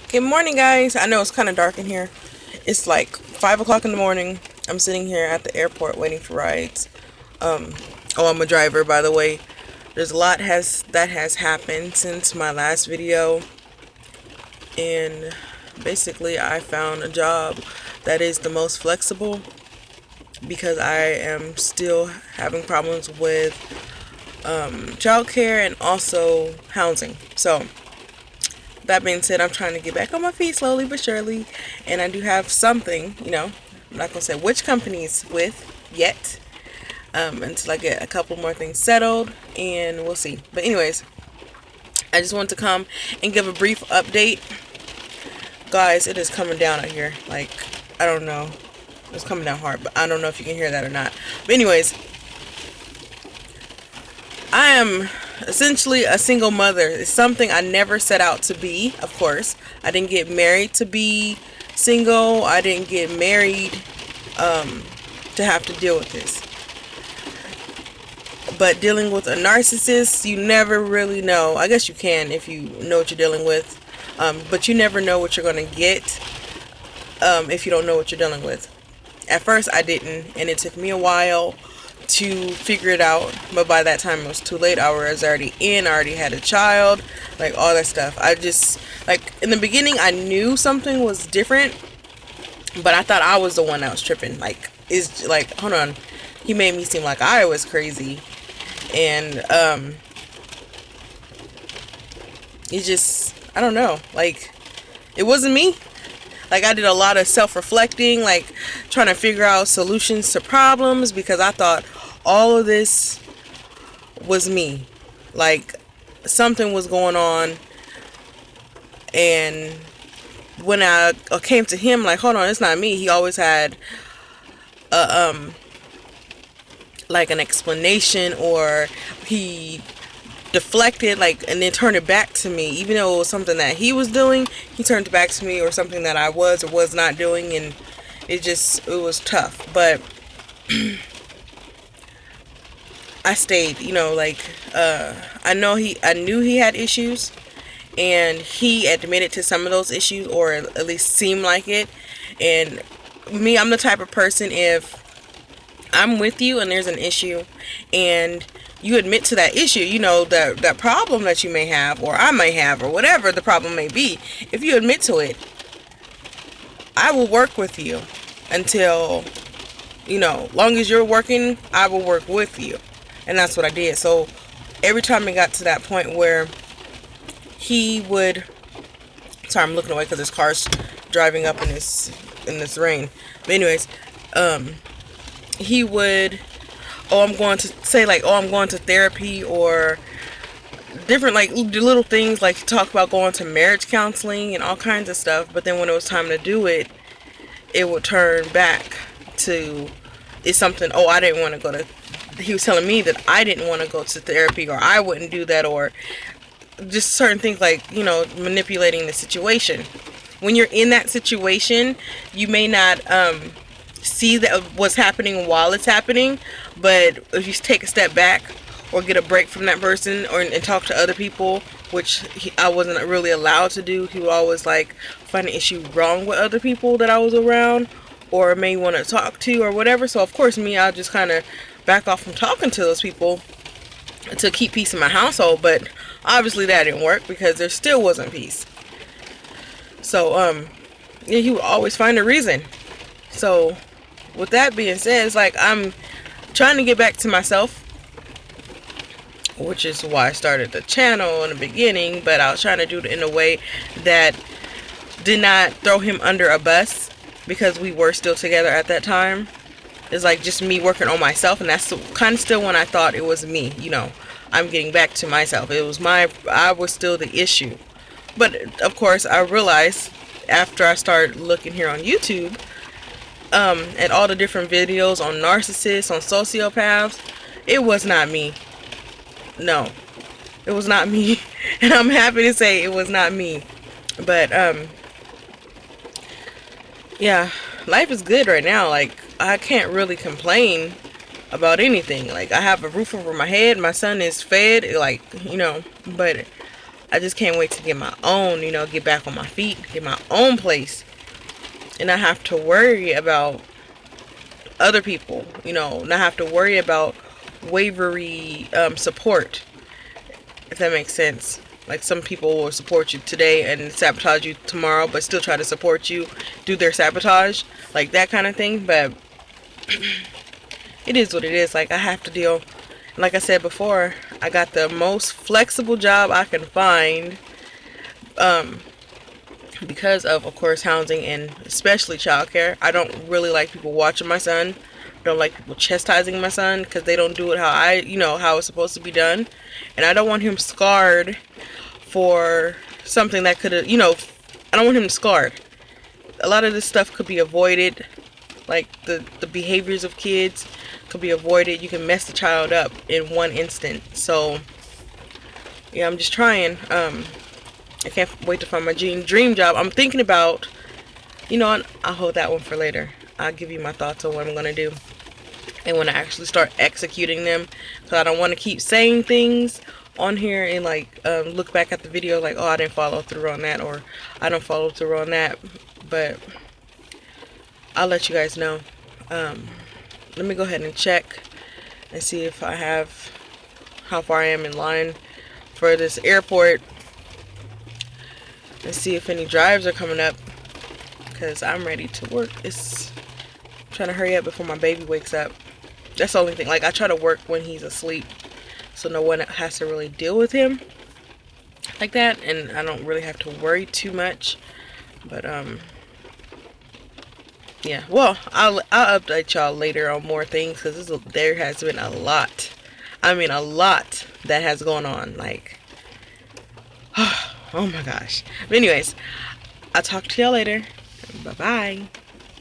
Good morning, guys. I know it's kind of dark in here. It's like 5 o'clock in the morning. I'm sitting here at the airport waiting for rides. Um, I'm a driver, by the way. There's a lot that has happened since my last video, and basically, I found a job that is the most flexible because I am still having problems with childcare and also housing. So that being said, I'm trying to get back on my feet slowly but surely, and I do have something, I'm not gonna say which company it's with yet, until I get a couple more things settled, and we'll see. But anyways, I just want to come and give a brief update. Guys, it is coming down out here. Like, I don't know. It's coming down hard, but I don't know if you can hear that or not. But anyways, I am essentially a single mother. It's something I never set out to be, of course. I didn't get married to be single. I didn't get married to have to deal with this. But dealing with a narcissist, you never really know. I guess you can if you know what you're dealing with. But you never know what you're going to get if you don't know what you're dealing with. At first, I didn't, and it took me a while to figure it out, but by that time it was too late. I was already in, I already had a child, like all that stuff. I just, like, in the beginning I knew something was different, but I thought I was the one that was tripping. Like, it's like, hold on, he made me seem like I was crazy, and it just, I don't know, like, it wasn't me. Like, I did a lot of self-reflecting, like trying to figure out solutions to problems, because I thought all of this was me. Like, something was going on. And when I came to him, like, hold on, it's not me. He always had like an explanation, or he deflected, like, and then turned it back to me. Even though it was something that he was doing, he turned it back to me, or something that I was or was not doing, and it was tough. But I stayed, like, I knew he had issues, and he admitted to some of those issues, or at least seemed like it. And me, I'm the type of person, if I'm with you and there's an issue and you admit to that issue, that problem that you may have, or I may have, or whatever the problem may be, if you admit to it, I will work with you until, long as you're working, I will work with you. And that's what I did. So every time it got to that point where he would, sorry, I'm looking away because there's cars driving up in this rain. But anyways, he would, I'm going to say, like, I'm going to therapy, or different, like, little things, like talk about going to marriage counseling and all kinds of stuff. But then when it was time to do it, it would turn back to, it's something, I didn't want to go to, he was telling me that I didn't want to go to therapy, or I wouldn't do that, or just certain things, like, manipulating the situation. When you're in that situation, you may not see that what's happening while it's happening, but if you take a step back or get a break from that person, and talk to other people, which I wasn't really allowed to do. He would always, like, find an issue wrong with other people that I was around, or may want to talk to, or whatever. So of course I'll just kind of back off from talking to those people to keep peace in my household. But obviously that didn't work, because there still wasn't peace. So he would always find a reason. So with that being said, it's like I'm trying to get back to myself, which is why I started the channel in the beginning. But I was trying to do it in a way that did not throw him under a bus, because we were still together at that time. It's like just me working on myself, and that's kind of still when I thought it was me. I'm getting back to myself. I was still the issue. But of course I realized, after I started looking here on YouTube, at all the different videos on narcissists, on sociopaths, it was not me. No, it was not me. And I'm happy to say it was not me. But yeah, life is good right now. Like, I can't really complain about anything. Like, I have a roof over my head, my son is fed, like, but I just can't wait to get my own, get back on my feet, get my own place, and not have to worry about other people, not have to worry about wavery support, if that makes sense. Like, some people will support you today and sabotage you tomorrow, but still try to support you, do their sabotage, like that kind of thing. But it is what it is. Like, I have to deal. Like I said before, I got the most flexible job I can find, because of course, housing and especially childcare. I don't really like people watching my son. I don't like people chastising my son because they don't do it how it's supposed to be done. And I don't want him scarred for something that could have, I don't want him scarred. A lot of this stuff could be avoided. Like, the behaviors of kids could be avoided. You can mess the child up in one instant. So, yeah, I'm just trying. I can't wait to find my dream job. I'm thinking about, I'll hold that one for later. I'll give you my thoughts on what I'm going to do. And when I actually start executing them. So I don't want to keep saying things on here and look back at the video like, oh, I didn't follow through on that, or I don't follow through on that. But I'll let you guys know. Let me go ahead and check and see if I have how far I am in line for this airport, and see if any drives are coming up, because I'm ready to work. I'm trying to hurry up before my baby wakes up. That's the only thing. Like, I try to work when he's asleep, so no one has to really deal with him like that, and I don't really have to worry too much. But yeah, well, I'll update y'all later on more things, because there has been a lot. I mean, a lot that has gone on. Like, oh my gosh. But anyways, I'll talk to y'all later. Bye bye.